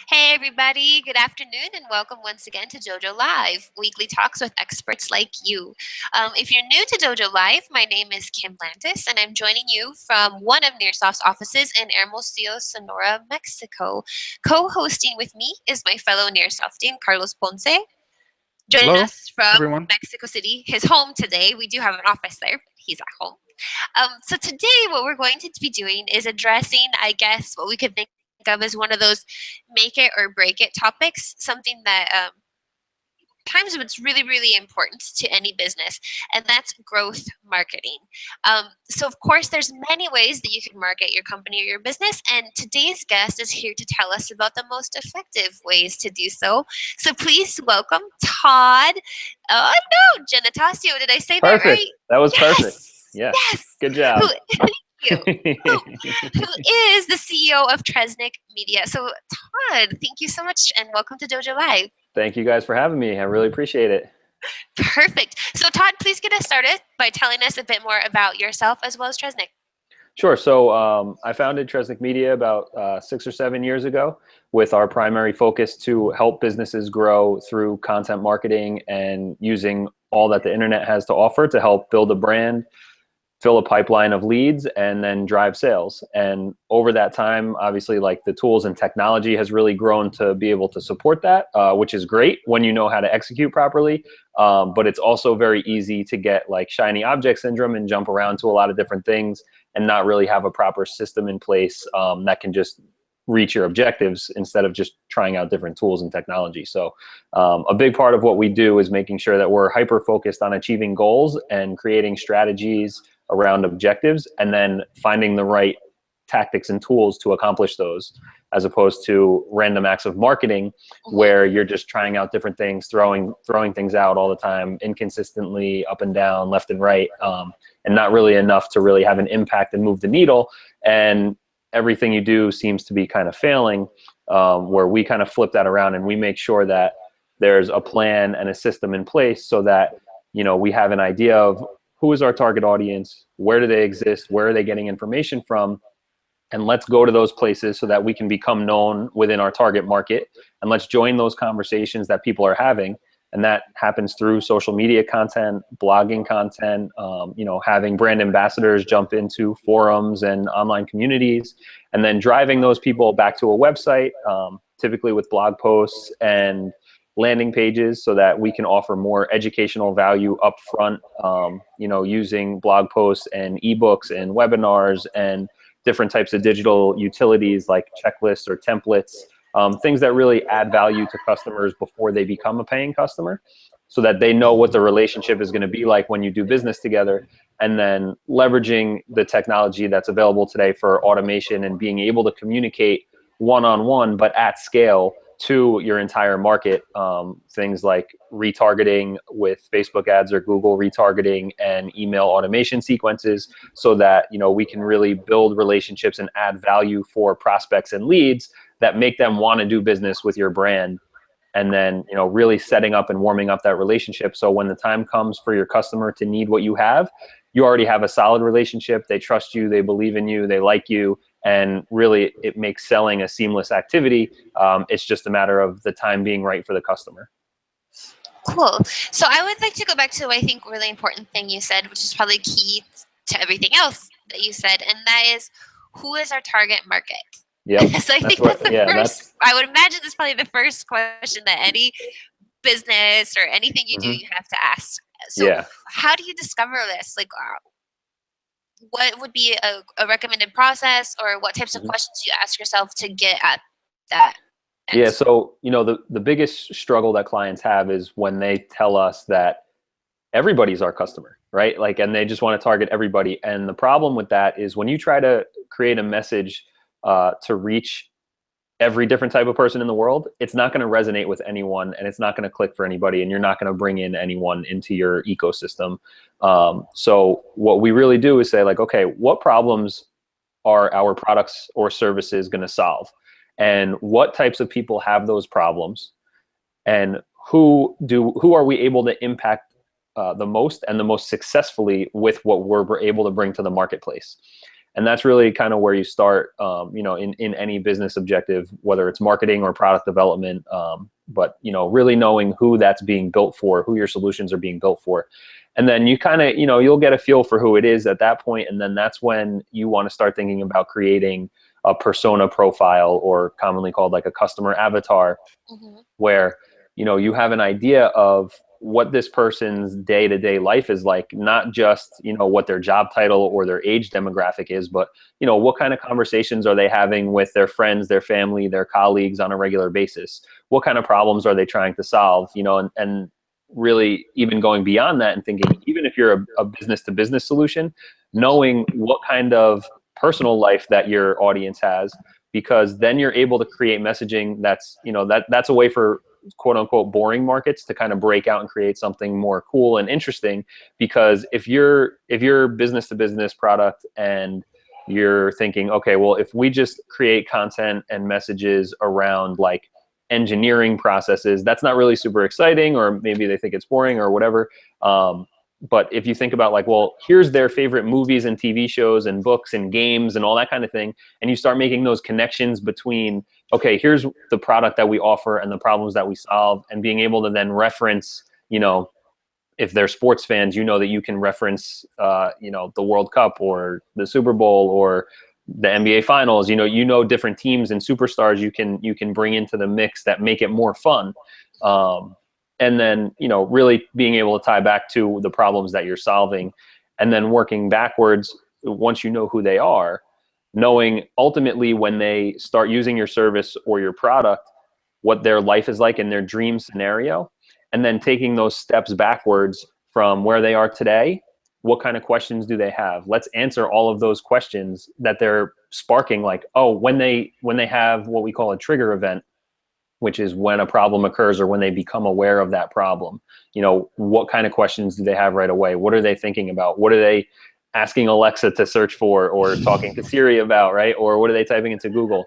Hey everybody, good afternoon and welcome once again to Dojo Live, weekly talks with experts like you. If you're new to Dojo Live, my name is Kim Lantis and I'm joining you from one of Nearsoft's offices in Hermosillo, Sonora, Mexico. Co-hosting with me is my fellow Nearsoftine, Carlos Ponce, joining Hello, us from everyone. Mexico City, his home today. We do have an office there, but he's at home. So today what we're going to be doing is addressing, I guess, what we could think of as one of those make it or break it topics, something that times it's really, really important to any business, and that's growth marketing. So of course, there's many ways that you can market your company or your business, and today's guest is here to tell us about the most effective ways to do so. So please welcome Todd. Oh no, Giannattasio, did I say that Perfect. right? That was perfect. Yes, Yeah. yes. Good job. Thank you. Who is the CEO of Tresnick Media. So Todd, thank you so much and welcome to Dojo Live. Thank you guys for having me. I really appreciate it. Perfect. So Todd, please get us started by telling us a bit more about yourself as well as Tresnick. Sure. So I founded Tresnick Media about 6 or 7 years ago with our primary focus to help businesses grow through content marketing and using all that the internet has to offer to help build a brand, fill a pipeline of leads, and then drive sales. And over that time, obviously, like the tools and technology has really grown to be able to support that, which is great when you know how to execute properly. But it's also very easy to get like shiny object syndrome and jump around to a lot of different things and not really have a proper system in place that can just reach your objectives instead of just trying out different tools and technology. So a big part of what we do is making sure that we're hyper focused on achieving goals and creating strategies around objectives, and then finding the right tactics and tools to accomplish those, as opposed to random acts of marketing where you're just trying out different things, throwing things out all the time, inconsistently, up and down, left and right, and not really enough to really have an impact and move the needle. And everything you do seems to be kind of failing, where we kind of flip that around and we make sure that there's a plan and a system in place so that, you know, we have an idea of who is our target audience, where do they exist, where are they getting information from, and let's go to those places so that we can become known within our target market, and let's join those conversations that people are having. And that happens through social media content, blogging content, having brand ambassadors jump into forums and online communities, and then driving those people back to a website, typically with blog posts and landing pages, so that we can offer more educational value up front, using blog posts and ebooks and webinars and different types of digital utilities like checklists or templates, things that really add value to customers before they become a paying customer, so that they know what the relationship is going to be like when you do business together. And then leveraging the technology that's available today for automation and being able to communicate one-on-one but at scale to your entire market, things like retargeting with Facebook ads or Google retargeting and email automation sequences, so that, you know, we can really build relationships and add value for prospects and leads that make them want to do business with your brand. And then, you know, really setting up and warming up that relationship, so when the time comes for your customer to need what you have, you already have a solid relationship. They trust you, they believe in you, they like you, and really it makes selling a seamless activity. It's just a matter of the time being right for the customer. Cool. So I would like to go back to, I think, really important thing you said, which is probably key to everything else that you said, and that is, who is our target market? Yeah. So I think that's the first, I would imagine that's probably the first question that any business or anything you do, you have to ask. So how do you discover this? Like, what would be a recommended process, or what types of questions do you ask yourself to get at that answer? Yeah, so, you know, the biggest struggle that clients have is when they tell us that everybody's our customer, right? Like, and they just want to target everybody. And the problem with that is when you try to create a message to reach every different type of person in the world, it's not going to resonate with anyone, and it's not going to click for anybody, and you're not going to bring in anyone into your ecosystem. So what we really do is say, like, okay, what problems are our products or services going to solve? And what types of people have those problems? And who are we able to impact the most and the most successfully with what we're able to bring to the marketplace? And that's really kind of where you start, you know, in any business objective, whether it's marketing or product development. But, you know, really knowing who that's being built for, who your solutions are being built for. And then you kind of, you know, you'll get a feel for who it is at that point. And then that's when you want to start thinking about creating a persona profile, or commonly called like a customer avatar, where, you know, you have an idea of what this person's day-to-day life is like, not just, you know, what their job title or their age demographic is, but, you know, what kind of conversations are they having with their friends, their family, their colleagues on a regular basis? What kind of problems are they trying to solve? You know, and really even going beyond that and thinking, even if you're a business-to-business solution, knowing what kind of personal life that your audience has, because then you're able to create messaging that's, you know, that's a way for quote unquote boring markets to kind of break out and create something more cool and interesting. Because if you're business to business product and you're thinking, okay, well, if we just create content and messages around like engineering processes, that's not really super exciting, or maybe they think it's boring or whatever. But if you think about like, well, here's their favorite movies and TV shows and books and games and all that kind of thing, and you start making those connections between, okay, here's the product that we offer and the problems that we solve, and being able to then reference, you know, if they're sports fans, you know, that you can reference, you know, the World Cup or the Super Bowl or the NBA Finals. You know, different teams and superstars you can bring into the mix that make it more fun. And then, you know, really being able to tie back to the problems that you're solving, and then working backwards once you know who they are, knowing ultimately when they start using your service or your product, what their life is like in their dream scenario, and then taking those steps backwards from where they are today. What kind of questions do they have? Let's answer all of those questions that they're sparking, like, oh, when they have what we call a trigger event, which is when a problem occurs or when they become aware of that problem. You know, what kind of questions do they have right away? What are they thinking about? What are they asking Alexa to search for, or talking to Siri about, right? Or what are they typing into Google?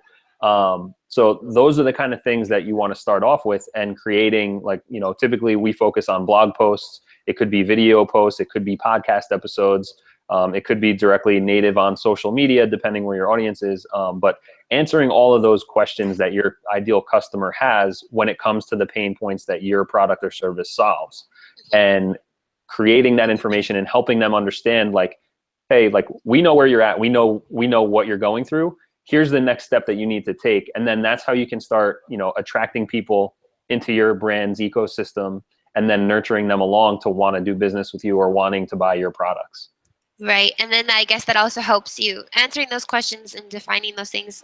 So those are the kind of things that you want to start off with, and creating, like, you know, typically we focus on blog posts. It could be video posts. It could be podcast episodes. It could be directly native on social media, depending where your audience is. But answering all of those questions that your ideal customer has when it comes to the pain points that your product or service solves, and creating that information and helping them understand, like, hey, like, we know where you're at. We know what you're going through. Here's the next step that you need to take. And then that's how you can start, you know, attracting people into your brand's ecosystem, and then nurturing them along to want to do business with you or wanting to buy your products. Right. And then I guess that also helps you answering those questions and defining those things.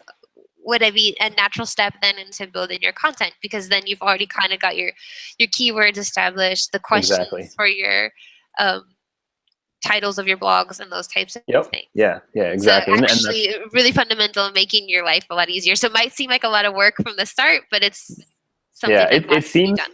Would it be a natural step then into building your content? Because then you've already kind of got your keywords established, the questions Exactly. for your titles of your blogs and those types of things. Yeah, exactly. So actually really fundamental in making your life a lot easier. So it might seem like a lot of work from the start, but it's something that has to be done.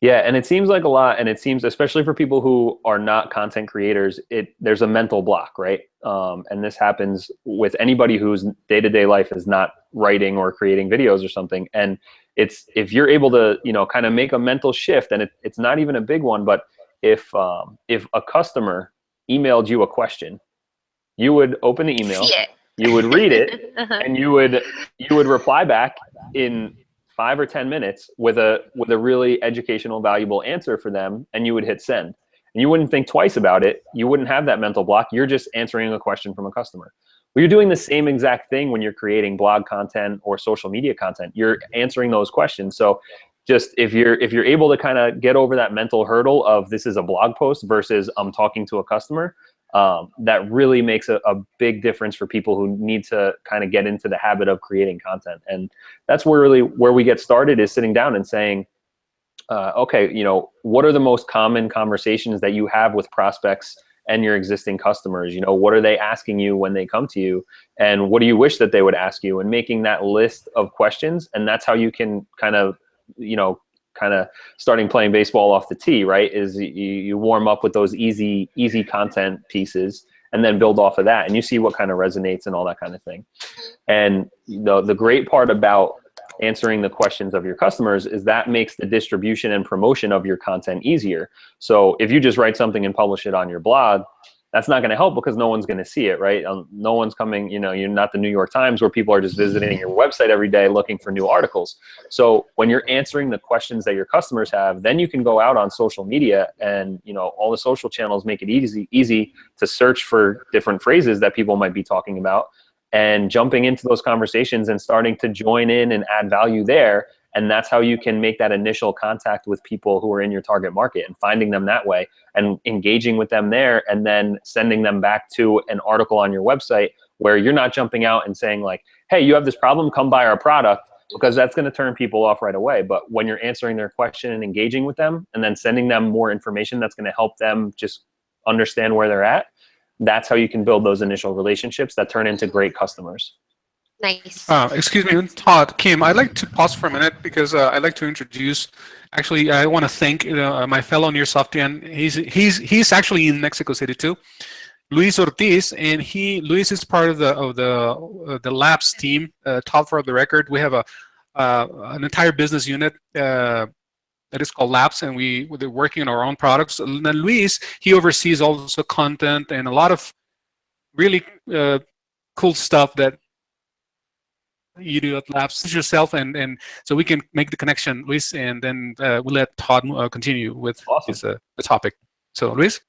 Yeah, and it seems like a lot, and it seems, especially for people who are not content creators, there's a mental block, right? And this happens with anybody whose day-to-day life is not writing or creating videos or something. And if you're able to, you know, kind of make a mental shift, and it's not even a big one, but if a customer emailed you a question, you would open the email, you would read it, and you would reply back in 5 or 10 minutes with a really educational, valuable answer for them, and you would hit send. And you wouldn't think twice about it. You wouldn't have that mental block. You're just answering a question from a customer. Well, you're doing the same exact thing when you're creating blog content or social media content. You're answering those questions. So just if you're able to kind of get over that mental hurdle of this is a blog post versus I'm talking to a customer, that really makes a big difference for people who need to kind of get into the habit of creating content. And that's where we get started, is sitting down and saying, okay, you know, what are the most common conversations that you have with prospects and your existing customers? You know, what are they asking you when they come to you, and what do you wish that they would ask you? And making that list of questions. And that's how you can kind of, you know, starting playing baseball off the tee, right? Is you warm up with those easy content pieces, and then build off of that, and you see what kind of resonates and all that kind of thing. And the great part about answering the questions of your customers is that makes the distribution and promotion of your content easier. So if you just write something and publish it on your blog, that's not going to help because no one's going to see it, right? No one's coming, you know, you're not the New York Times where people are just visiting your website every day looking for new articles. So when you're answering the questions that your customers have, then you can go out on social media, and, you know, all the social channels make it easy to search for different phrases that people might be talking about, and jumping into those conversations and starting to join in and add value there. And that's how you can make that initial contact with people who are in your target market, and finding them that way and engaging with them there, and then sending them back to an article on your website where you're not jumping out and saying like, hey, you have this problem, come buy our product, because that's going to turn people off right away. But when you're answering their question and engaging with them, and then sending them more information that's going to help them just understand where they're at, that's how you can build those initial relationships that turn into great customers. Nice. Excuse me, Todd, Kim, I'd like to pause for a minute because I'd like to introduce. Actually, I want to thank my fellow near Softian. He's actually in Mexico City too, Luis Ortiz, and Luis is part of the labs team. Todd, for the record, we have an entire business unit that is called Labs, and we're working on our own products. And then Luis, he oversees also content and a lot of really cool stuff that you do at Labs yourself, and so we can make the connection, Luis, and then we'll let Todd continue with his, the topic. So, Luis?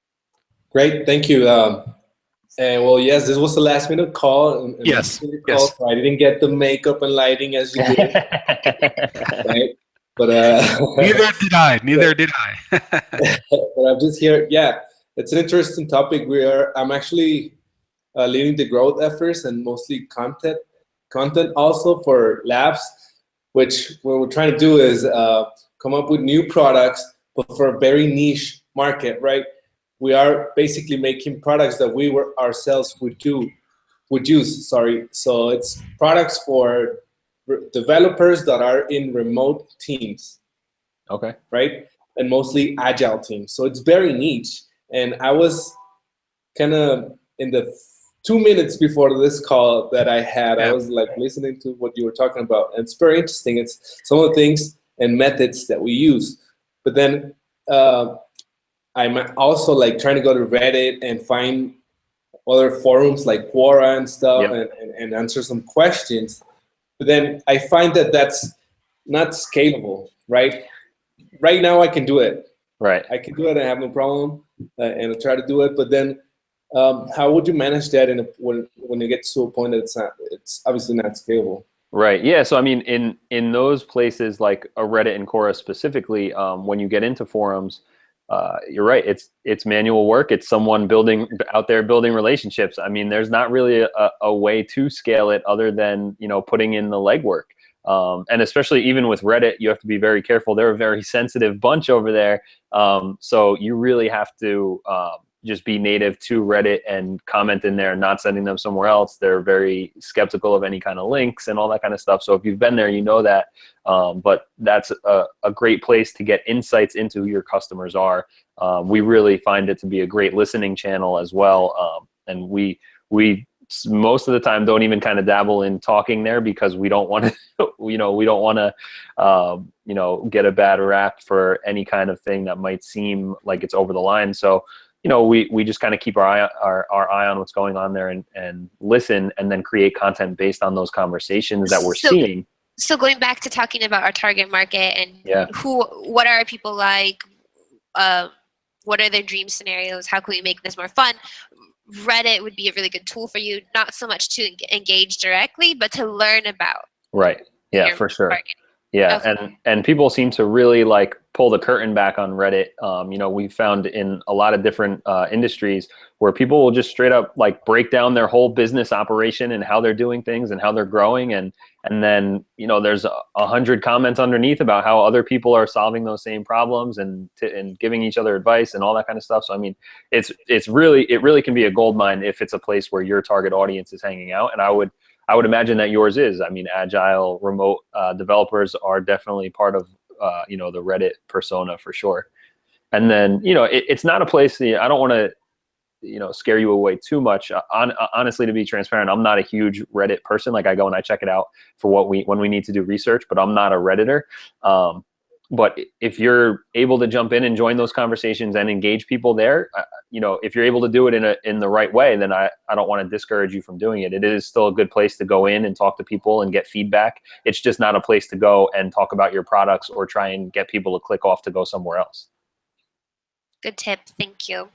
Great, thank you. And well, yes, this was a last minute call. And yes. So I didn't get the makeup and lighting as you did. Right? But neither did I. Neither did I. But I'm just here. Yeah, it's an interesting topic. I'm actually leading the growth efforts and mostly content also for Labs, which what we're trying to do is come up with new products, but for a very niche market, right? We are basically making products that we ourselves would use. So it's products for developers that are in remote teams. Okay. Right? And mostly agile teams. So it's very niche. And I was kind of in the 2 minutes before this call that I had, I was like listening to what you were talking about. And it's very interesting. It's some of the things and methods that we use. But then I'm also like trying to go to Reddit and find other forums like Quora and stuff, and answer some questions. But then I find that that's not scalable, right? Right now I can do it. Right. I can do it. I have no problem, and I try to do it. But then, how would you manage that when it gets to a point that it's obviously not scalable? Right. Yeah. So I mean, in those places like a Reddit and Quora specifically, when you get into forums, you're right. It's manual work. It's someone out there building relationships. I mean, there's not really a way to scale it other than, you know, putting in the legwork. And especially even with Reddit, you have to be very careful. They're a very sensitive bunch over there. So you really have to just be native to Reddit and comment in there, not sending them somewhere else. They're very skeptical of any kind of links and all that kind of stuff. So if you've been there, you know that. But that's a great place to get insights into who your customers are. We really find it to be a great listening channel as well. And we most of the time don't even kind of dabble in talking there because we don't want to, we don't want to, get a bad rap for any kind of thing that might seem like it's over the line. So, we just kind of keep our eye on what's going on there and listen, and then create content based on those conversations that we're seeing. So going back to talking about our target market and what are people like, what are their dream scenarios? How can we make this more fun? Reddit would be a really good tool for you, not so much to engage directly, but to learn about. Right. Yeah, for sure. Target. Yeah, Okay. and people seem to really like pull the curtain back on Reddit. We found in a lot of different industries where people will just straight up like break down their whole business operation and how they're doing things and how they're growing, and then there's 100 comments underneath about how other people are solving those same problems and giving each other advice and all that kind of stuff. So I mean, it really can be a gold mine if it's a place where your target audience is hanging out, and I would imagine that yours is. I mean, agile, remote developers are definitely part of, the Reddit persona for sure. And then, it's not a place, I don't want to, scare you away too much. Honestly, to be transparent, I'm not a huge Reddit person. Like I go and I check it out for when we need to do research, but I'm not a Redditor. but if you're able to jump in and join those conversations and engage people there, you know, if you're able to do it in the right way, then I don't want to discourage you from doing it. It is still a good place to go in and talk to people and get feedback. It's just not a place to go and talk about your products or try and get people to click off to go somewhere else. Good tip. Thank you.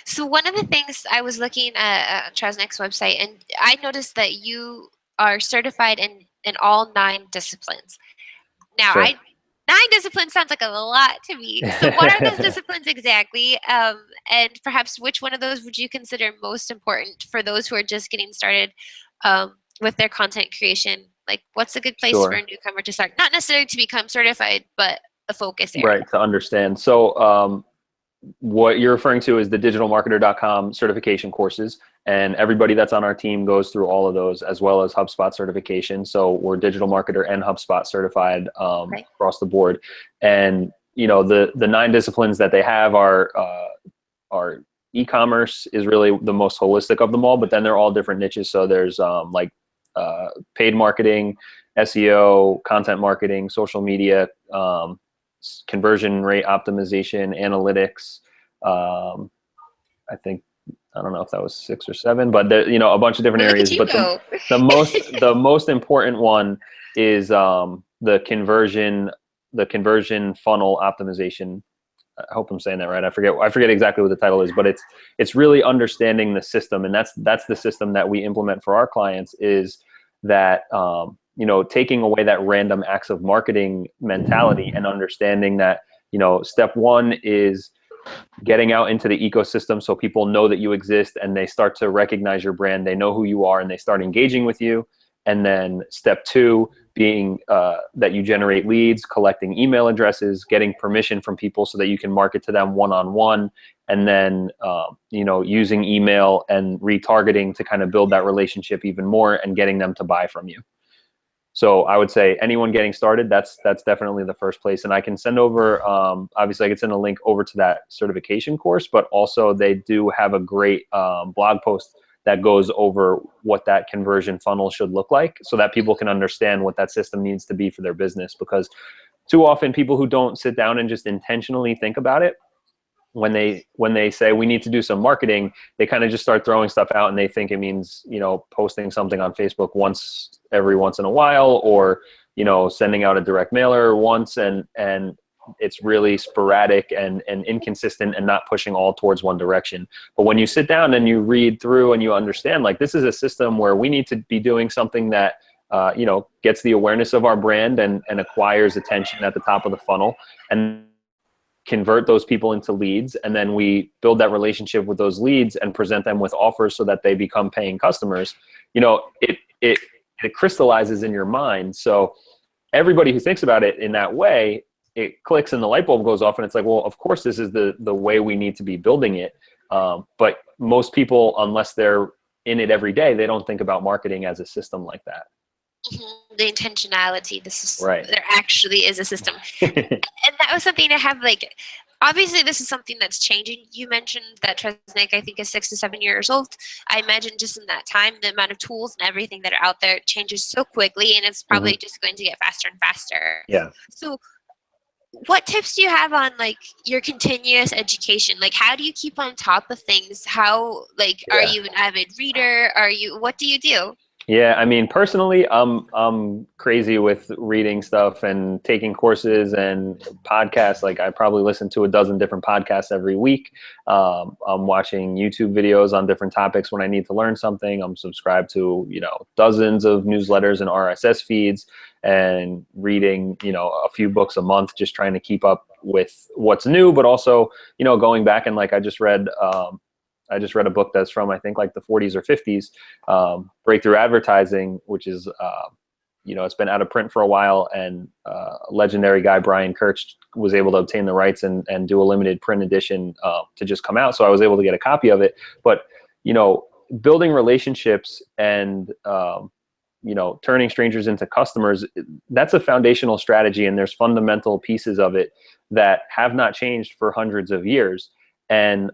So one of the things I was looking at Trasnek's website, and I noticed that you are certified in all 9 disciplines. Now, Sure. 9 disciplines sounds like a lot to me. So what are those disciplines exactly? And perhaps which one of those would you consider most important for those who are just getting started with their content creation? Like, what's a good place Sure. for a newcomer to start? Not necessarily to become certified, but a focus area. Right, to understand. So what you're referring to is the digitalmarketer.com certification courses, and everybody that's on our team goes through all of those, as well as HubSpot certification. So we're digital marketer and HubSpot certified Right. across the board. And you know, the 9 disciplines that they have are e-commerce is really the most holistic of them all, but then they're all different niches. So there's paid marketing, SEO, content marketing, social media, conversion rate optimization, analytics. I don't know if that was 6 or 7, but there, you know, a bunch of different areas. But the most important one is the conversion funnel optimization. I hope I'm saying that right. I forget exactly what the title is, but it's really understanding the system, and that's the system that we implement for our clients. Is that you know, taking away that random acts of marketing mentality and understanding that, you know, step 1 is getting out into the ecosystem so people know that you exist and they start to recognize your brand. They know who you are and they start engaging with you. And then step 2 being that you generate leads, collecting email addresses, getting permission from people so that you can market to them one-on-one, and then you know, using email and retargeting to kind of build that relationship even more and getting them to buy from you. So I would say anyone getting started, that's definitely the first place. And I can send over, obviously I can send a link over to that certification course, but also they do have a great blog post that goes over what that conversion funnel should look like, so that people can understand what that system needs to be for their business. Because too often people who don't sit down and just intentionally think about it, when they say we need to do some marketing, they kind of just start throwing stuff out and they think it means, you know, posting something on Facebook every once in a while, or, you know, sending out a direct mailer once, and it's really sporadic and inconsistent and not pushing all towards one direction. But when you sit down and you read through and you understand, like, this is a system where we need to be doing something that you know, gets the awareness of our brand and acquires attention at the top of the funnel, and convert those people into leads, and then we build that relationship with those leads and present them with offers so that they become paying customers. You know, it crystallizes in your mind. So everybody who thinks about it in that way, it clicks and the light bulb goes off, and it's like, well, of course this is the way we need to be building it. But most people, unless they're in it every day, they don't think about marketing as a system like that. Mm-hmm. The intentionality. This is right. There actually is a system, and that was something to have. Like, obviously, this is something that's changing. You mentioned that Trasnek, I think, is 6 to 7 years old. I imagine just in that time, the amount of tools and everything that are out there changes so quickly, and it's probably just going to get faster and faster. Yeah. So, what tips do you have on, like, your continuous education? Like, how do you keep on top of things? How, like, are you an avid reader? What do you do? Yeah, I mean, personally, I'm crazy with reading stuff and taking courses and podcasts. Like, I probably listen to a dozen different podcasts every week. I'm watching YouTube videos on different topics when I need to learn something. I'm subscribed to, you know, dozens of newsletters and RSS feeds, and reading, you know, a few books a month, just trying to keep up with what's new, but also, you know, going back and, like, I just read a book that's from, I think, like the 40s or 50s, Breakthrough Advertising, which is, you know, it's been out of print for a while, and legendary guy Brian Kirch was able to obtain the rights and do a limited print edition to just come out. So I was able to get a copy of it. But, you know, building relationships and, you know, turning strangers into customers, that's a foundational strategy, and there's fundamental pieces of it that have not changed for hundreds of years. And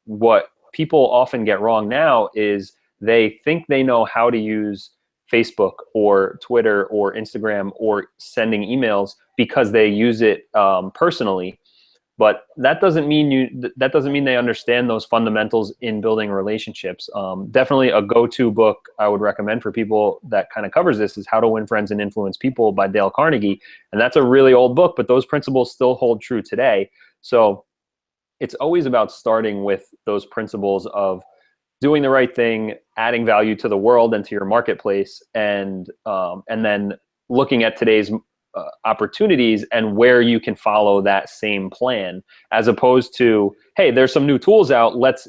what people often get wrong now is they think they know how to use Facebook or Twitter or Instagram or sending emails because they use it personally. But that doesn't mean they understand those fundamentals in building relationships. Definitely a go-to book I would recommend for people that kind of covers this is How to Win Friends and Influence People by Dale Carnegie. And that's a really old book, but those principles still hold true today. So it's always about starting with those principles of doing the right thing, adding value to the world and to your marketplace, and then looking at today's opportunities and where you can follow that same plan, as opposed to, hey, there's some new tools out, let's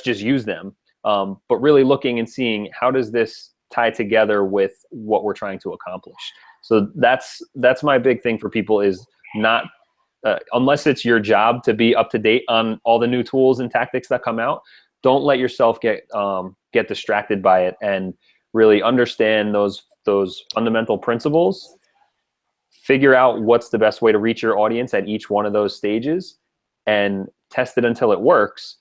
just use them. But really looking and seeing, how does this tie together with what we're trying to accomplish? So that's my big thing for people, is not unless it's your job to be up to date on all the new tools and tactics that come out, don't let yourself get distracted by it, and really understand those fundamental principles. Figure out what's the best way to reach your audience at each one of those stages, and test it until it works.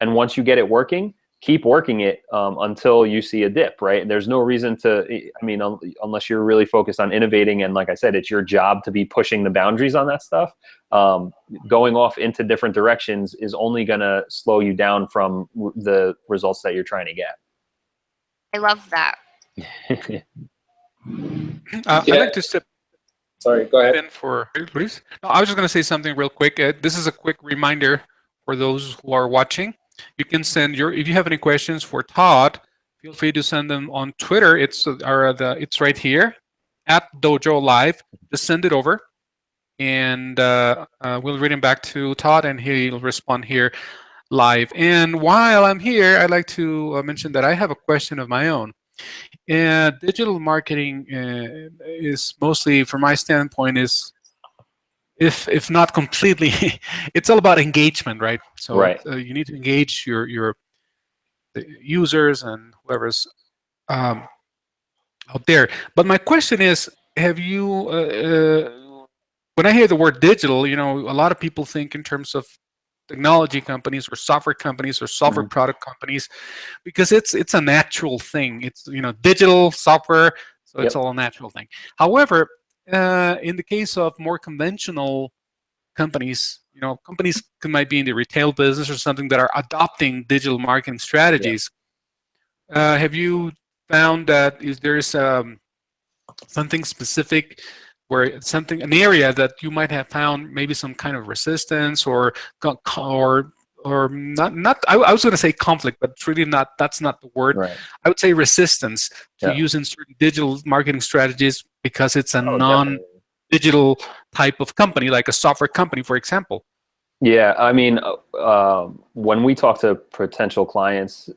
And once you get it working, keep working it until you see a dip, right? There's no reason to, I mean, unless you're really focused on innovating, and like I said, it's your job to be pushing the boundaries on that stuff. Going off into different directions is only gonna slow you down from the results that you're trying to get. I love that. I'd like to step Sorry, go ahead. in for Luis. No, I was just going to say something real quick. This is a quick reminder for those who are watching. You can send if you have any questions for Todd, feel free to send them on Twitter. It's right here at DojoLIVE. Just send it over, and we'll read him back to Todd, and he'll respond here live. And while I'm here, I'd like to mention that I have a question of my own. Digital marketing is mostly, from my standpoint, is if not completely, it's all about engagement, right? So right. You need to engage your users and whoever's out there. But my question is, have you, when I hear the word digital, you know, a lot of people think in terms of technology companies or software companies or software product companies, because it's a natural thing. It's, you know, digital software, so it's all a natural thing. However, in the case of more conventional companies, you know, companies might be in the retail business or something that are adopting digital marketing strategies. Have you found that there is something specific, where it's an area that you might have found maybe some kind of resistance or not, I was going to say conflict, but it's really not, that's not the word. Right. I would say resistance to using certain digital marketing strategies because it's a non-digital type of company, like a software company, for example. Yeah, I mean, when we talk to potential clients,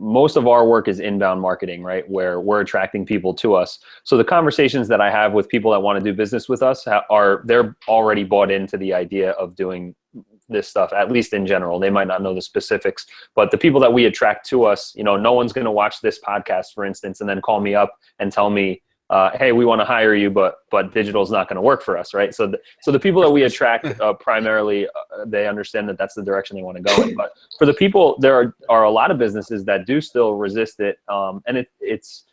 most of our work is inbound marketing, right? Where we're attracting people to us. So the conversations that I have with people that want to do business with us they're already bought into the idea of doing this stuff, at least in general. They might not know the specifics, but the people that we attract to us, you know, no one's going to watch this podcast, for instance, and then call me up and tell me, hey, we want to hire you, but digital is not going to work for us, right? So the people that we attract primarily, they understand that that's the direction they want to go in. But for the people, there are a lot of businesses that do still resist it, and it's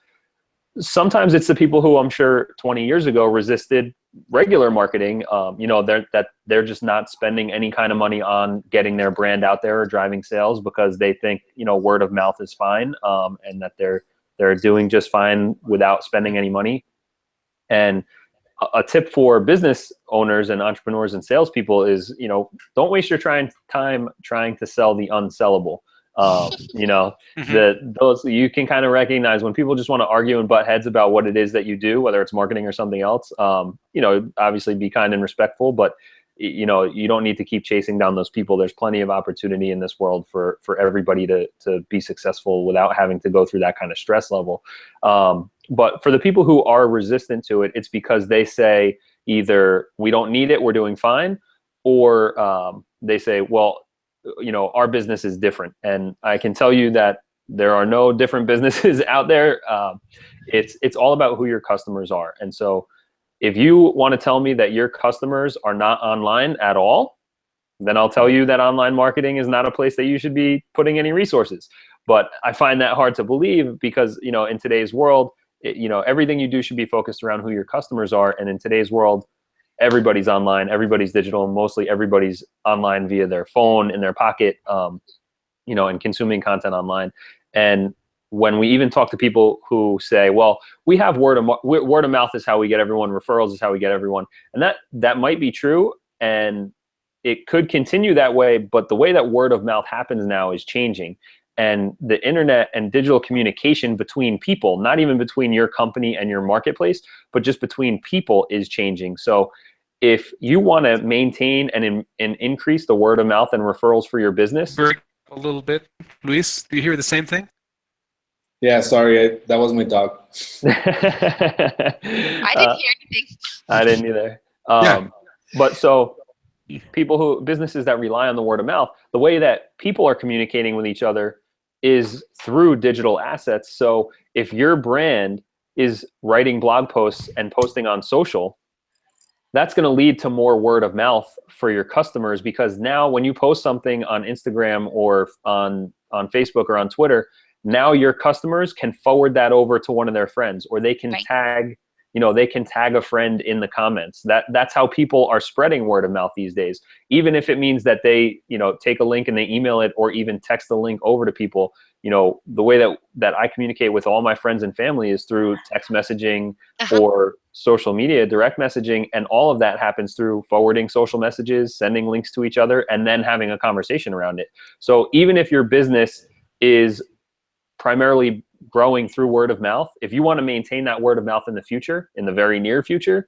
sometimes it's the people who I'm sure 20 years ago resisted regular marketing. You know, they're just not spending any kind of money on getting their brand out there or driving sales because they think, you know, word of mouth is fine, and that they're doing just fine without spending any money. And a tip for business owners and entrepreneurs and salespeople is, you know, don't waste your time trying to sell the unsellable. You know, those you can kind of recognize when people just want to argue and butt heads about what it is that you do, whether it's marketing or something else. You know, obviously be kind and respectful, but you know, you don't need to keep chasing down those people. There's plenty of opportunity in this world for everybody to be successful without having to go through that kind of stress level. But for the people who are resistant to it, it's because they say either we don't need it, we're doing fine, or they say, well, you know, our business is different. And I can tell you that there are no different businesses out there. It's all about who your customers are. And so if you want to tell me that your customers are not online at all, then I'll tell you that online marketing is not a place that you should be putting any resources. But I find that hard to believe because, you know, in today's world, you know, everything you do should be focused around who your customers are. And in today's world, everybody's online, everybody's digital, and mostly everybody's online via their phone in their pocket, you know, and consuming content online. And when we even talk to people who say, well, we have word of mouth is how we get everyone, referrals is how we get everyone. And that might be true. And it could continue that way, but the way that word of mouth happens now is changing. And the internet and digital communication between people, not even between your company and your marketplace, but just between people is changing. So if you want to maintain and increase the word of mouth and referrals for your business. Break a little bit. Luis, do you hear the same thing? Yeah, sorry, that was my dog. I didn't hear anything. I didn't either. Yeah. But so businesses that rely on the word of mouth, the way that people are communicating with each other is through digital assets. So if your brand is writing blog posts and posting on social, that's going to lead to more word of mouth for your customers, because now when you post something on Instagram or on Facebook or on Twitter, now your customers can forward that over to one of their friends, or they can tag, you know, they can tag a friend in the comments. That's how people are spreading word of mouth these days. Even if it means that they, you know, take a link and they email it or even text the link over to people. You know, the way that I communicate with all my friends and family is through text messaging or social media, direct messaging, and all of that happens through forwarding social messages, sending links to each other, and then having a conversation around it. So even if your business is primarily growing through word of mouth, if you want to maintain that word of mouth in the future, in the very near future,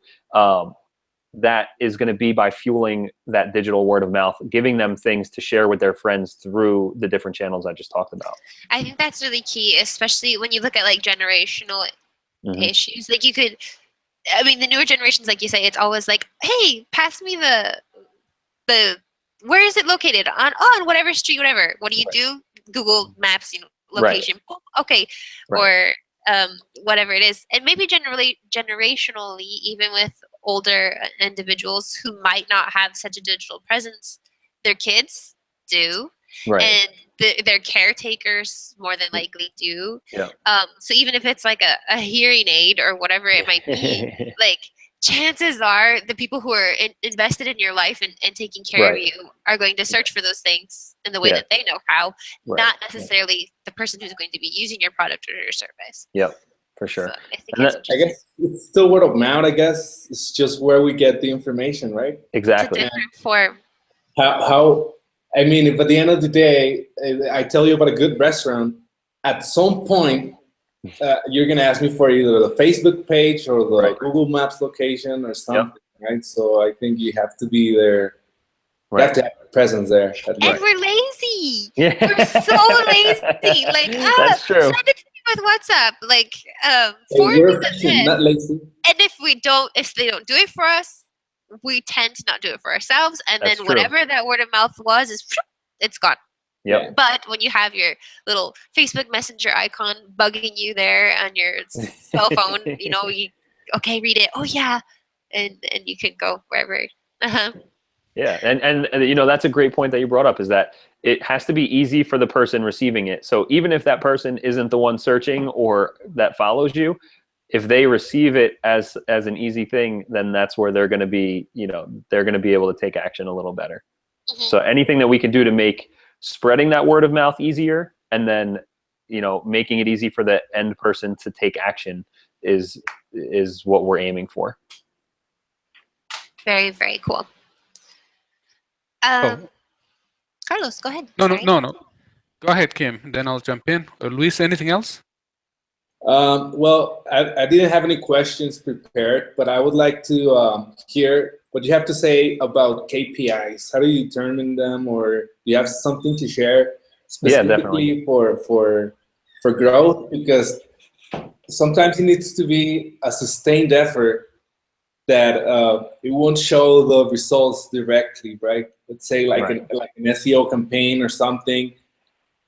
that is going to be by fueling that digital word of mouth, giving them things to share with their friends through the different channels I just talked about. I think that's really key, especially when you look at like generational issues. Like you could, I mean, the newer generations, like you say, it's always like, hey, pass me the where is it located on whatever street, whatever. What do you do? Google Maps, you know, location. Boom, okay, or whatever it is. And maybe generationally, even with older individuals who might not have such a digital presence, their kids do, and their caretakers more than likely do. So even if it's like a hearing aid or whatever it might be, like chances are the people who are invested in your life and taking care of you are going to search for those things in the way that they know how, not necessarily the person who's going to be using your product or your service. For sure. So I guess it's still word of mouth. I guess it's just where we get the information, right? Exactly. It's a different form. How I mean, if at the end of the day, I tell you about a good restaurant, at some point, you're going to ask me for either the Facebook page or the Google Maps location or something, right? So I think you have to be there. You have to have a presence there. And we're lazy. We're so lazy. Like, that's true. Send it to me with WhatsApp. Like, we're efficient, not lazy. And if they don't do it for us, we tend to not do it for ourselves. And that's then true. whatever that word of mouth was, it's gone. But when you have your little Facebook Messenger icon bugging you there on your cell phone, you know, read it. Oh yeah, and you can go wherever. Yeah, and you know, that's a great point that you brought up, is that it has to be easy for the person receiving it. So even if that person isn't the one searching or that follows you, if they receive it as an easy thing, then that's where they're going to be, you know, they're going to be able to take action a little better. So anything that we can do to make spreading that word of mouth easier, and then, you know, making it easy for the end person to take action is what we're aiming for. Very, very cool. Carlos, go ahead. No. Go ahead, Kim. Then I'll jump in. Luis, anything else? Well, I didn't have any questions prepared, but I would like to hear what you have to say about KPIs. How do you determine them, or do you have something to share specifically for growth? Because sometimes it needs to be a sustained effort that it won't show the results directly, right? Let's say like an SEO campaign or something.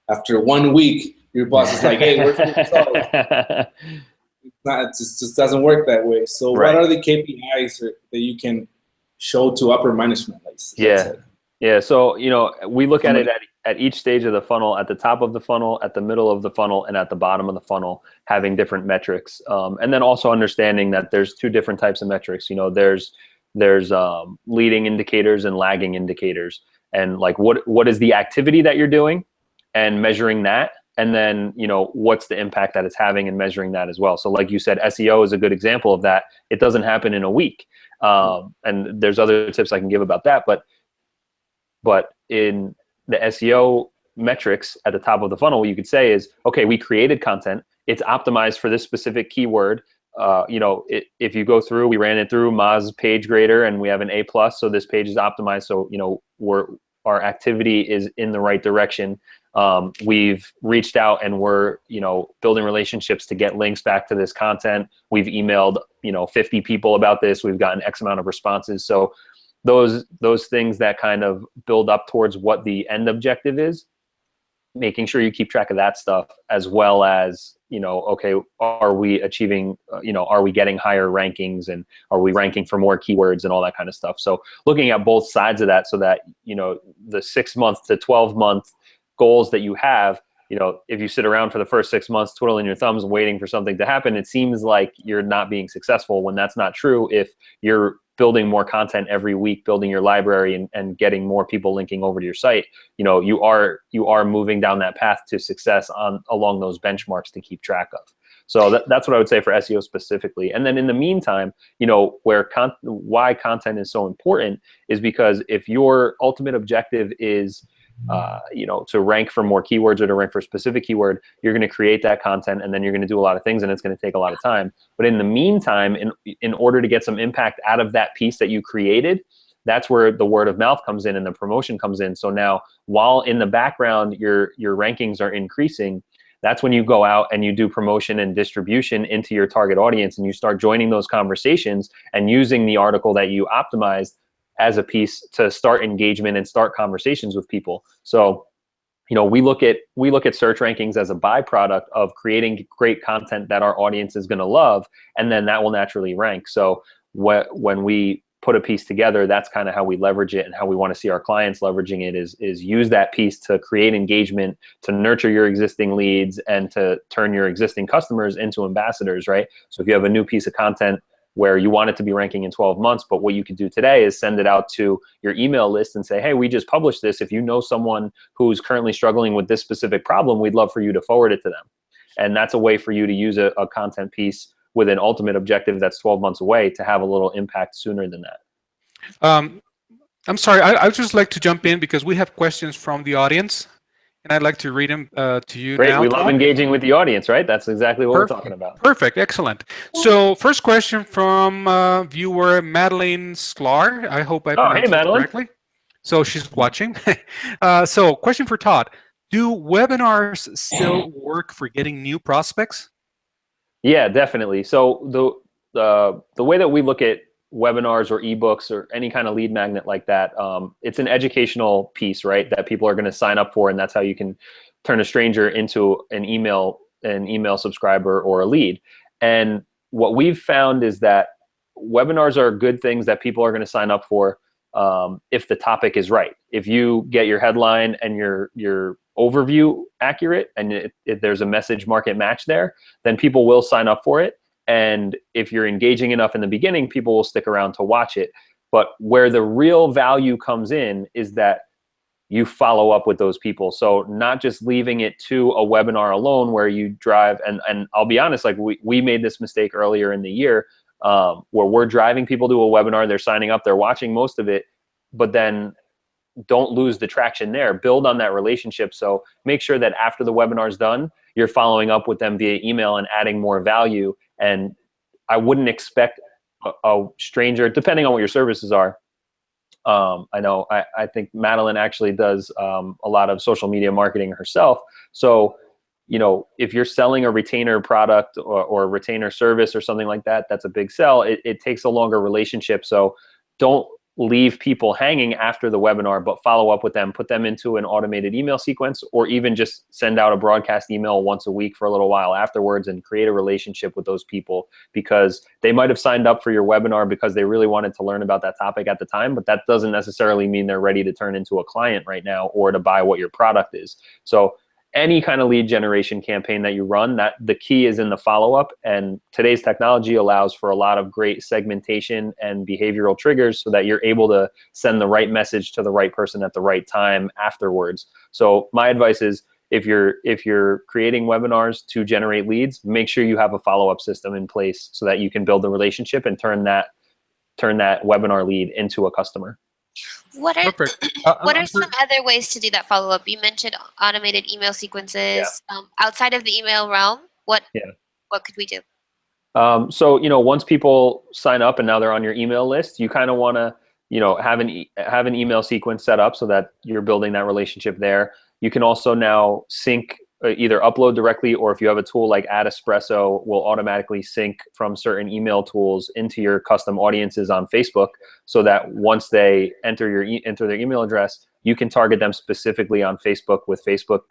After 1 week, your boss is like, "Hey, where's the results?" It just doesn't work that way. So, what are the KPIs that you can show to upper management? Yeah. So, you know, we look at it at each stage of the funnel, at the top of the funnel, at the middle of the funnel, and at the bottom of the funnel, having different metrics. And then also understanding that there's two different types of metrics. You know, there's leading indicators and lagging indicators, and like what is the activity that you're doing, and measuring that. And then, you know, what's the impact that it's having, and measuring that as well. So like you said, SEO is a good example of that. It doesn't happen in a week. And there's other tips I can give about that, but in the SEO metrics at the top of the funnel, what you could say is, okay, we created content. It's optimized for this specific keyword. You know, if you go through, we ran it through Moz Page Grader, and we have an A+, so this page is optimized. So, you know, our activity is in the right direction. We've reached out and we're, you know, building relationships to get links back to this content. We've emailed, you know, 50 people about this. We've gotten X amount of responses. So those things that kind of build up towards what the end objective is, making sure you keep track of that stuff, as well as, you know, okay, are we achieving, you know, are we getting higher rankings, and are we ranking for more keywords and all that kind of stuff. So looking at both sides of that, so that, you know, the 6 month to 12 month goals that you have, you know, if you sit around for the first 6 months twiddling your thumbs waiting for something to happen, it seems like you're not being successful, when that's not true. If you're building more content every week, building your library, and getting more people linking over to your site, you know, you are moving down that path to success along those benchmarks to keep track of. So that's what I would say for SEO specifically. And then in the meantime, you know, why content is so important is because if your ultimate objective is you know, to rank for more keywords, or to rank for a specific keyword, you're going to create that content, and then you're going to do a lot of things, and it's going to take a lot of time. But in the meantime, in order to get some impact out of that piece that you created, that's where the word of mouth comes in and the promotion comes in. So now, while in the background your rankings are increasing, that's when you go out and you do promotion and distribution into your target audience, and you start joining those conversations and using the article that you optimized as a piece to start engagement and start conversations with people. So, you know, we look at search rankings as a byproduct of creating great content that our audience is going to love, and then that will naturally rank. So when we put a piece together, that's kind of how we leverage it, and how we want to see our clients leveraging it is use that piece to create engagement, to nurture your existing leads, and to turn your existing customers into ambassadors, right? So if you have a new piece of content where you want it to be ranking in 12 months, but what you could do today is send it out to your email list and say, hey, we just published this. If you know someone who's currently struggling with this specific problem, we'd love for you to forward it to them. And that's a way for you to use a content piece with an ultimate objective that's 12 months away to have a little impact sooner than that. I'm sorry, I'd just like to jump in because we have questions from the audience, and I'd like to read them to you. Great, now. we love engaging with the audience, right? That's exactly what we're talking about. Perfect, excellent. So first question from viewer Madeline Sklar. I hope I pronounced it correctly. So she's watching. So question for Todd. Do webinars still work for getting new prospects? Yeah, definitely. So the way that we look at webinars or ebooks or any kind of lead magnet like that, it's an educational piece, right, that people are going to sign up for, and that's how you can turn a stranger into an email subscriber or a lead. And what we've found is that webinars are good things that people are going to sign up for if the topic is right. If you get your headline and your overview accurate, and if there's a message market match there, then people will sign up for it. And if you're engaging enough in the beginning, people will stick around to watch it. But where the real value comes in is that you follow up with those people. So not just leaving it to a webinar alone where you drive, and I'll be honest, like we made this mistake earlier in the year where we're driving people to a webinar, they're signing up, they're watching most of it, but then don't lose the traction there. Build on that relationship. So make sure that after the webinar is done, you're following up with them via email and adding more value. And I wouldn't expect a stranger, depending on what your services are. I know I think Madeline actually does a lot of social media marketing herself. So, you know, if you're selling a retainer product or a retainer service or something like that, that's a big sell. It takes a longer relationship. So don't leave people hanging after the webinar, but follow up with them, put them into an automated email sequence, or even just send out a broadcast email once a week for a little while afterwards and create a relationship with those people, because they might have signed up for your webinar because they really wanted to learn about that topic at the time, but that doesn't necessarily mean they're ready to turn into a client right now or to buy what your product is. So any kind of lead generation campaign that you run, that the key is in the follow-up, and today's technology allows for a lot of great segmentation and behavioral triggers so that you're able to send the right message to the right person at the right time afterwards. So my advice is, if you're creating webinars to generate leads, make sure you have a follow-up system in place so that you can build a relationship and turn that webinar lead into a customer. What are Perfect. what are some other ways to do that follow up? You mentioned automated email sequences. Outside of the email realm, what could we do? So once people sign up and now they're on your email list, you kind of want to have an email sequence set up so that you're building that relationship there. You can also now sync, either upload directly, or if you have a tool like Espresso, will automatically sync from certain email tools into your custom audiences on Facebook, so that once they enter their email address, you can target them specifically on Facebook with Facebook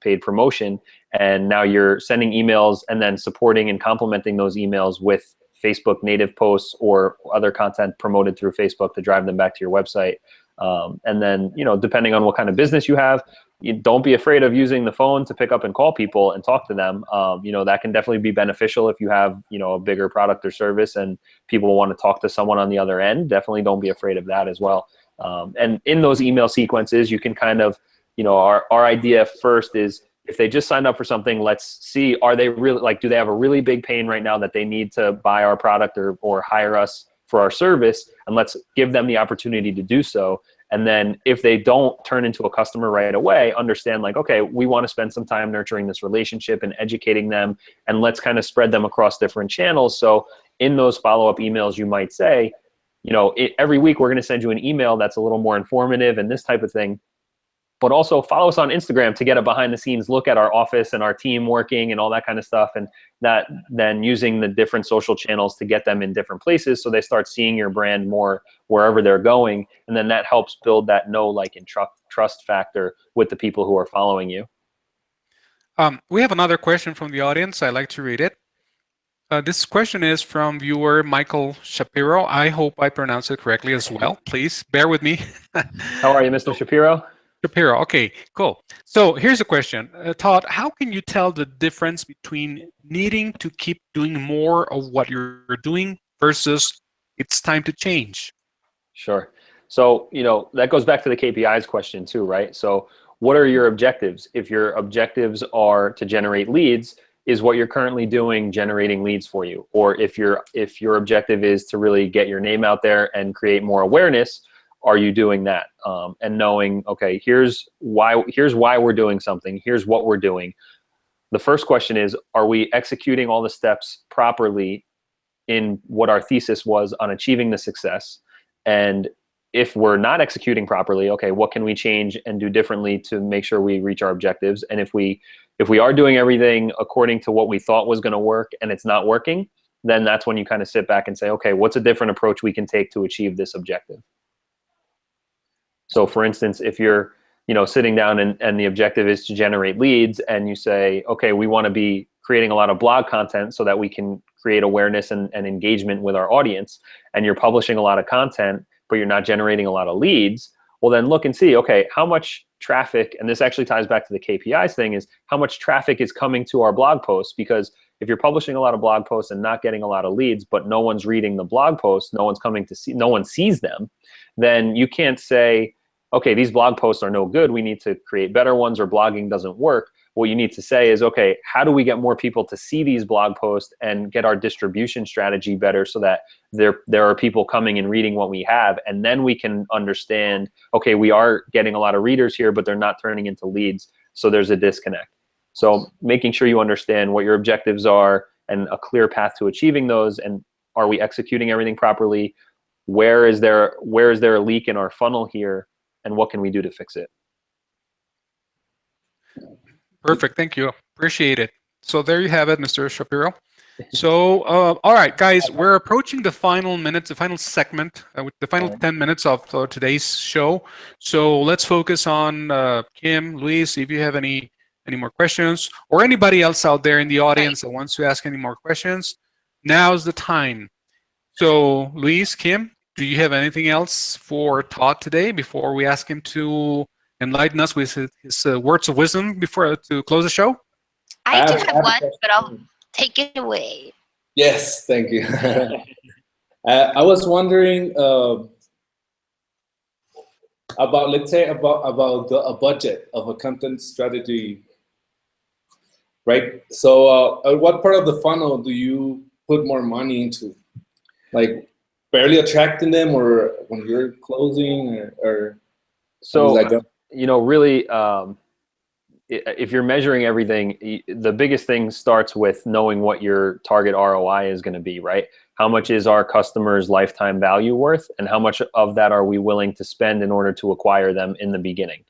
paid promotion. And now you're sending emails and then supporting and complementing those emails with Facebook native posts or other content promoted through Facebook to drive them back to your website. And then, depending on what kind of business you have, you don't be afraid of using the phone to pick up and call people and talk to them. That can definitely be beneficial if you have, a bigger product or service and people want to talk to someone on the other end. Definitely don't be afraid of that as well. And in those email sequences, you can kind of, our idea first is, if they just signed up for something, let's see, are they really, do they have a really big pain right now that they need to buy our product or hire us for our service? And let's give them the opportunity to do so. And then if they don't turn into a customer right away, understand okay, we want to spend some time nurturing this relationship and educating them, and let's kind of spread them across different channels. So in those follow-up emails, you might say, every week we're going to send you an email that's a little more informative and this type of thing. But also follow us on Instagram to get a behind the scenes look at our office and our team working and all that kind of stuff. And that then using the different social channels to get them in different places, so they start seeing your brand more wherever they're going. And then that helps build that know, like, and trust factor with the people who are following you. We have another question from the audience. I'd like to read it. This question is from viewer Michael Shapiro. I hope I pronounced it correctly as well. Please bear with me. How are you, Mr. Shapiro? Shapiro. Okay, cool. So here's a question. Todd, how can you tell the difference between needing to keep doing more of what you're doing versus it's time to change? Sure. So, that goes back to the KPIs question too, right? So what are your objectives? If your objectives are to generate leads, is what you're currently doing generating leads for you? Or if your objective is to really get your name out there and create more awareness, are you doing that? And knowing, okay, here's why we're doing something. Here's what we're doing. The first question is, are we executing all the steps properly in what our thesis was on achieving the success? And if we're not executing properly, okay, what can we change and do differently to make sure we reach our objectives? And if we are doing everything according to what we thought was going to work and it's not working, then that's when you kind of sit back and say, okay, what's a different approach we can take to achieve this objective? So for instance, if you're sitting down and the objective is to generate leads, and you say, okay, we want to be creating a lot of blog content so that we can create awareness and engagement with our audience, and you're publishing a lot of content, but you're not generating a lot of leads, well then look and see, okay, how much traffic, and this actually ties back to the KPIs thing, is how much traffic is coming to our blog posts. Because if you're publishing a lot of blog posts and not getting a lot of leads, but no one's reading the blog posts, no one sees them, then you can't say, okay, these blog posts are no good, we need to create better ones, or blogging doesn't work. What you need to say is, okay, how do we get more people to see these blog posts and get our distribution strategy better so that there are people coming and reading what we have? And then we can understand, okay, we are getting a lot of readers here, but they're not turning into leads, so there's a disconnect. So making sure you understand what your objectives are and a clear path to achieving those, and are we executing everything properly? Where is there a leak in our funnel here, and what can we do to fix it? Perfect. Thank you. Appreciate it. So there you have it, Mr. Shapiro. So, all right, guys, we're approaching the final minutes, the final segment, with the final 10 minutes of today's show. So let's focus on Kim, Luis, if you have any more questions, or anybody else out there in the audience that wants to ask any more questions. Now's the time. So, Luis, Kim, do you have anything else for Todd today before we ask him to enlighten us with his words of wisdom before to close the show? I do have one, but I'll take it away. Yes, thank you. I was wondering about, let's say, about a budget of a content strategy, right? So what part of the funnel do you put more money into? Like barely attracting them, or when you're closing, or so, you know, really, if you're measuring everything, the biggest thing starts with knowing what your target ROI is going to be, right? How much is our customer's lifetime value worth, and how much of that are we willing to spend in order to acquire them in the beginning?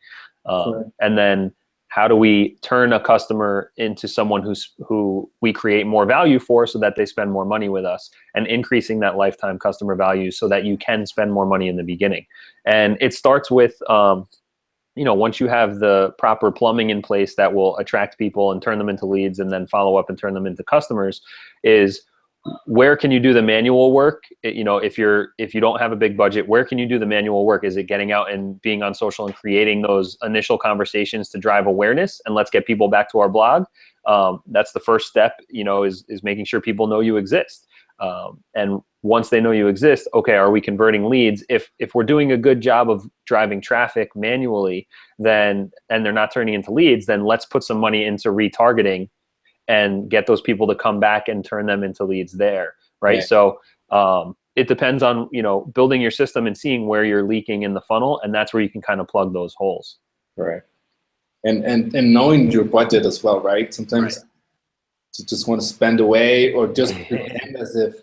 And then how do we turn a customer into someone who we create more value for, so that they spend more money with us, and increasing that lifetime customer value so that you can spend more money in the beginning. And it starts with, you know, once you have the proper plumbing in place that will attract people and turn them into leads, and then follow up and turn them into customers, is where can you do the manual work? You know, if you don't have a big budget, where can you do the manual work? Is it getting out and being on social and creating those initial conversations to drive awareness and let's get people back to our blog? That's the first step, you know, is making sure people know you exist. And once they know you exist, okay, are we converting leads? If we're doing a good job of driving traffic manually, then, and they're not turning into leads, then let's put some money into retargeting and get those people to come back and turn them into leads there, right? So it depends on, you know, building your system and seeing where you're leaking in the funnel, and that's where you can kind of plug those holes. Right. And knowing your budget as well, right? Sometimes you just want to spend away, or just pretend as if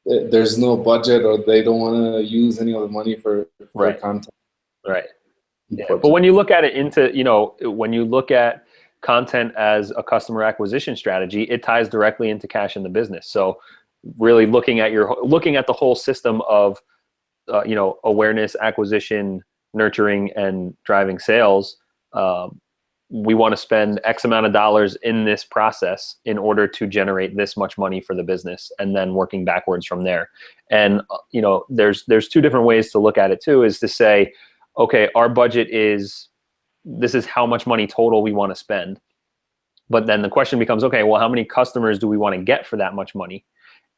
there's no budget, or they don't want to use any of the money for content. Right. Yeah. But when you look at it into, you know, when you look at content as a customer acquisition strategy, it ties directly into cash in the business. So really looking at the whole system of, you know, awareness, acquisition, nurturing, and driving sales. We want to spend X amount of dollars in this process in order to generate this much money for the business, and then working backwards from there. And, you know, there's two different ways to look at it too, is to say, okay, our budget is, this is how much money total we want to spend. But then the question becomes, okay, well, how many customers do we want to get for that much money?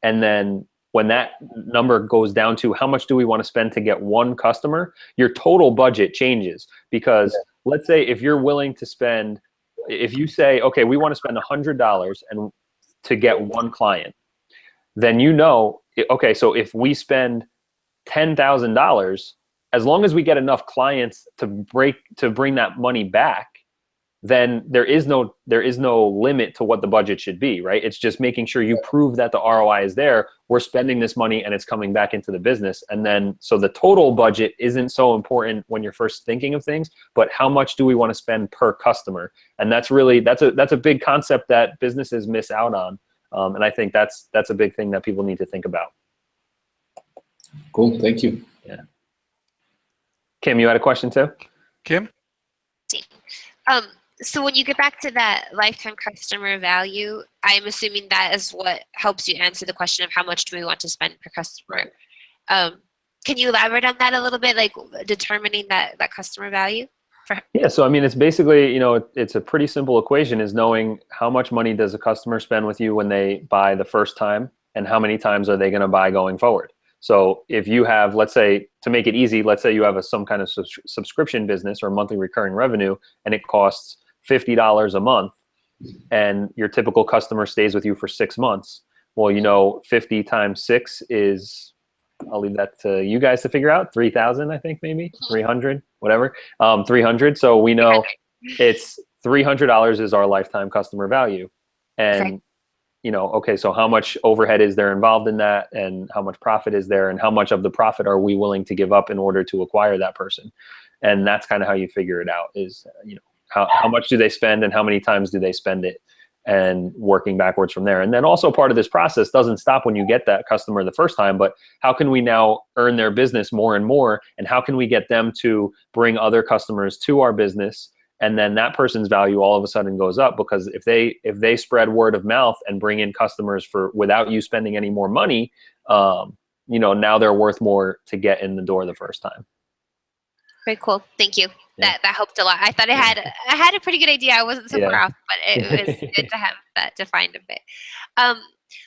And then when that number goes down to how much do we want to spend to get one customer, your total budget changes. Because let's say if you're willing to spend, if you say, okay, we want to spend $100 and to get one client, then you know, okay, so if we spend $10,000, as long as we get enough clients to bring that money back, then there is no limit to what the budget should be, right? It's just making sure you prove that the ROI is there. We're spending this money and it's coming back into the business. And then, so the total budget isn't so important when you're first thinking of things, but how much do we want to spend per customer? And that's really, that's a big concept that businesses miss out on. And I think that's a big thing that people need to think about. Cool, thank you. Yeah. Kim, you had a question too? Kim? So when you get back to that lifetime customer value, I'm assuming that is what helps you answer the question of how much do we want to spend per customer. Can you elaborate on that a little bit, like determining that customer value? Yeah, so I mean, it's basically, you know, it's a pretty simple equation, is knowing how much money does a customer spend with you when they buy the first time, and how many times are they going to buy going forward. So if you have, let's say, to make it easy, let's say you have some kind of subscription business or monthly recurring revenue, and it costs $50 a month, and your typical customer stays with you for 6 months. Well, you know, 50 times 6 is, I'll leave that to you guys to figure out, 3,000, I think, maybe 300, whatever, 300. So we know it's $300 is our lifetime customer value. And, you know, okay, so how much overhead is there involved in that, and how much profit is there, and how much of the profit are we willing to give up in order to acquire that person? And that's kind of how you figure it out, is, you know, how much do they spend and how many times do they spend it? and working backwards from there. And then also part of this process doesn't stop when you get that customer the first time, but how can we now earn their business more and more? And how can we get them to bring other customers to our business? And then that person's value all of a sudden goes up, because if they spread word of mouth and bring in customers without you spending any more money, now they're worth more to get in the door the first time. Very cool. Thank you. Yeah. That helped a lot. I thought I had a pretty good idea. I wasn't so far off, but it was good to have that defined a bit.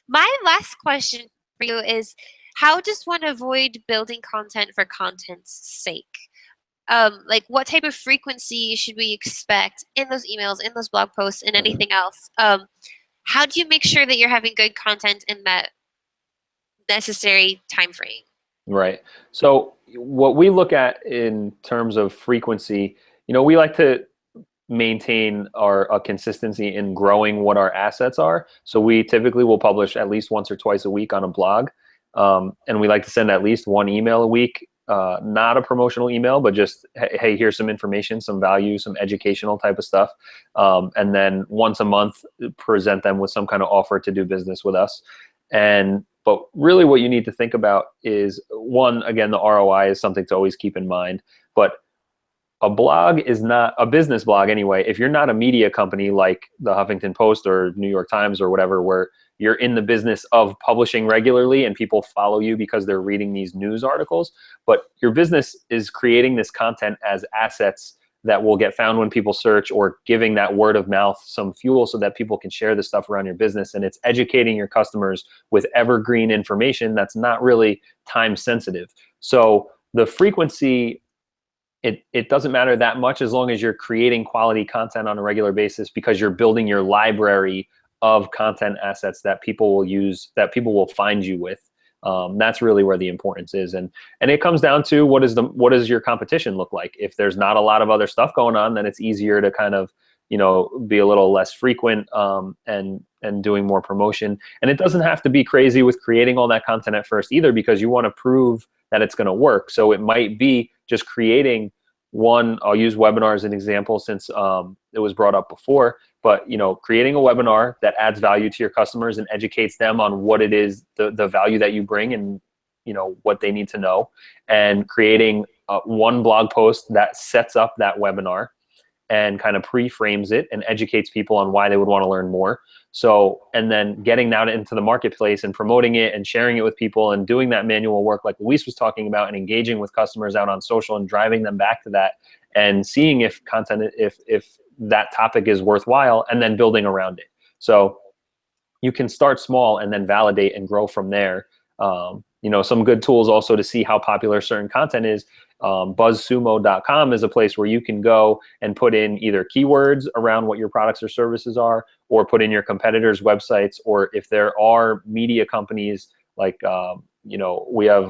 My last question for you is, how does one avoid building content for content's sake? Like, what type of frequency should we expect in those emails, in those blog posts, and anything else? How do you make sure that you're having good content in that necessary time frame? Right. So what we look at in terms of frequency, we like to maintain a consistency in growing what our assets are. So we typically will publish at least once or twice a week on a blog. And we like to send at least one email a week, not a promotional email, but just, hey, here's some information, some value, some educational type of stuff. And then once a month, present them with some kind of offer to do business with us. But really what you need to think about is, one, again, the ROI is something to always keep in mind. But a blog is not a business blog anyway. If you're not a media company like the Huffington Post or New York Times or whatever, where you're in the business of publishing regularly and people follow you because they're reading these news articles, but your business is creating this content as assets that will get found when people search, or giving that word of mouth some fuel so that people can share this stuff around your business. And it's educating your customers with evergreen information that's not really time sensitive. So the frequency, it doesn't matter that much as long as you're creating quality content on a regular basis, because you're building your library of content assets that people will use, that people will find you with. That's really where the importance is. And it comes down to, what does your competition look like? If there's not a lot of other stuff going on, then it's easier to kind of, be a little less frequent, and doing more promotion. And it doesn't have to be crazy with creating all that content at first either, because you want to prove that it's going to work. So it might be just creating one, I'll use webinar as an example since it was brought up before, but creating a webinar that adds value to your customers and educates them on what it is, the value that you bring, and what they need to know, and creating one blog post that sets up that webinar and kind of pre-frames it and educates people on why they would want to learn more. So, and then getting that into the marketplace and promoting it and sharing it with people and doing that manual work like Luis was talking about, and engaging with customers out on social and driving them back to that, and seeing if content, if that topic is worthwhile, and then building around it. So you can start small and then validate and grow from there. Some good tools also to see how popular certain content is. BuzzSumo.com is a place where you can go and put in either keywords around what your products or services are, or put in your competitors' websites, or if there are media companies like, we have,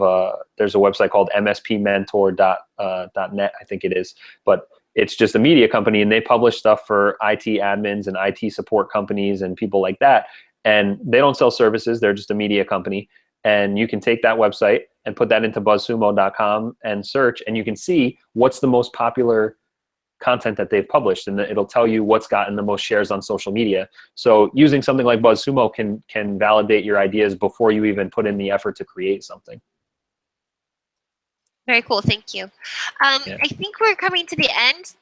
there's a website called mspmentor.net, I think it is, but it's just a media company, and they publish stuff for IT admins and IT support companies and people like that. And they don't sell services, they're just a media company. And you can take that website and put that into buzzsumo.com and search, and you can see what's the most popular content that they've published, and it'll tell you what's gotten the most shares on social media. So using something like BuzzSumo can validate your ideas before you even put in the effort to create something. Very cool. Thank you. Yeah. I think we're coming to the end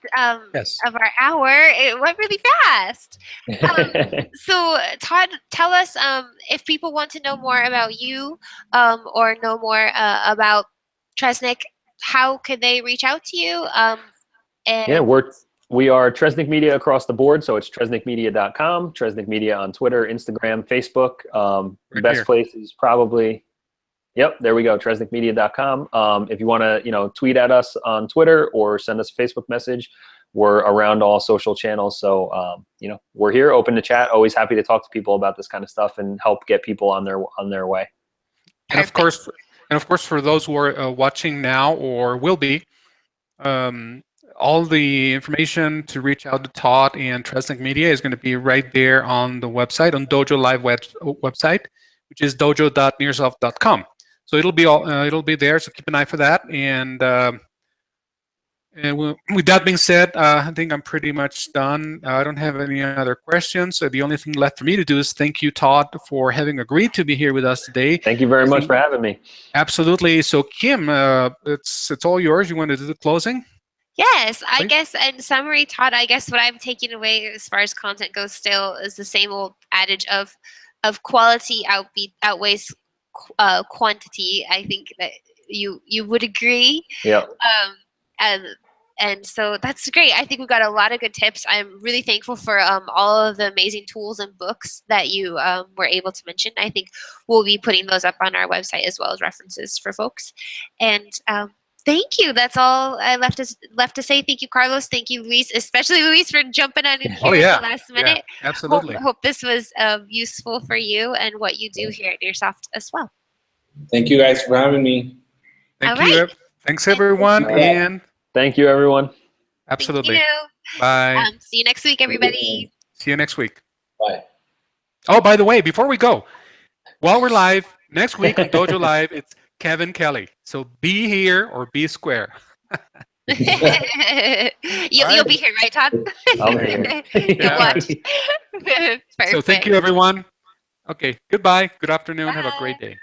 Yes. of our hour. It went really fast. So, Todd, tell us if people want to know more about you, or know more about Tresnick, how could they reach out to you? Yeah, we are Tresnick Media across the board. So it's tresnickmedia.com, Tresnick Media on Twitter, Instagram, Facebook. The best place is probably... Yep, there we go, tresnickmedia.com. If you want to, tweet at us on Twitter or send us a Facebook message, we're around all social channels. So, we're here, open to chat. Always happy to talk to people about this kind of stuff and help get people on their way. And of course, for those who are watching now or will be, all the information to reach out to Todd and Tresnick Media is going to be right there on the website, on DojoLIVE website, which is dojo.nearsoft.com. So it'll be there. So keep an eye for that, and And with that being said, I think I'm pretty much done. I don't have any other questions. So the only thing left for me to do is thank you, Todd, for having agreed to be here with us today. Thank you very much for having me. Absolutely. So Kim, it's all yours. You want to do the closing? Yes, I Please. guess in summary, Todd, I guess what I'm taking away as far as content goes still is the same old adage of quality outweighs quantity. I think that you would agree. Yeah. And so that's great. I think we've got a lot of good tips. I'm really thankful for all of the amazing tools and books that you were able to mention. I think we'll be putting those up on our website as well as references for folks. And thank you. That's all I left to say. Thank you, Carlos. Thank you, Luis, especially Luis for jumping on in here at the last minute. Yeah, absolutely. Hope this was useful for you and what you do here at Nearsoft as well. Thank you guys for having me. Thank All you. right. Thanks, everyone. All right. And Thank you, everyone. absolutely. Thank you. Bye. See you next week, everybody. See you next week. Bye. Oh, by the way, before we go, while we're live, next week on Dojo Live, it's Kevin Kelly. So be here or be square. You'll be here, right, Todd? I'll be here. You'll watch. So thank you, everyone. Okay, goodbye. Good afternoon. Bye. Have a great day.